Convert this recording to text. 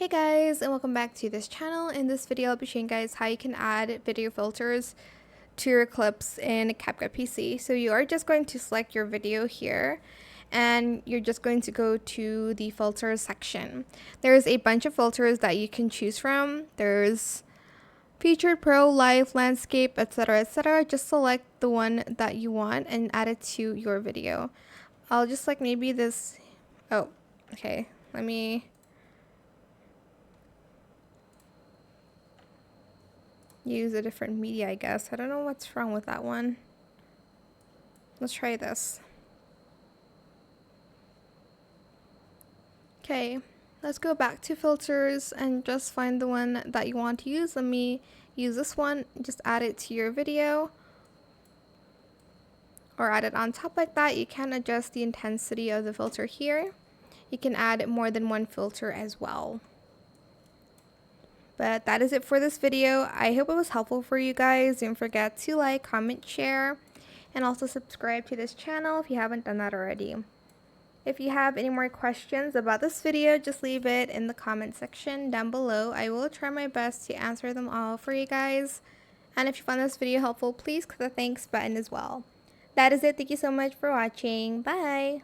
Hey guys, and welcome back to this channel. In this video, I'll be showing you guys how you can add video filters to your clips in CapCut PC. So you are just going to select your video here, and you're just going to go to the filters section. There's a bunch of filters that you can choose from. There's featured, pro, live, landscape, etc., etc. Just select the one that you want and add it to your video. I'll just like maybe this. Oh, okay. Let me use a different media, I guess. I don't know what's wrong with that one. Let's try this. Okay, let's go back to filters and just find the one that you want to use. Let me use this one. Just add it to your video or add it on top like that. You can adjust the intensity of the filter here. You can add more than one filter as well. But that is it for this video. I hope it was helpful for you guys. Don't forget to like, comment, share, and also subscribe to this channel if you haven't done that already. If you have any more questions about this video, just leave it in the comment section down below. I will try my best to answer them all for you guys. And if you found this video helpful, please click the thanks button as well. That is it. Thank you so much for watching. Bye!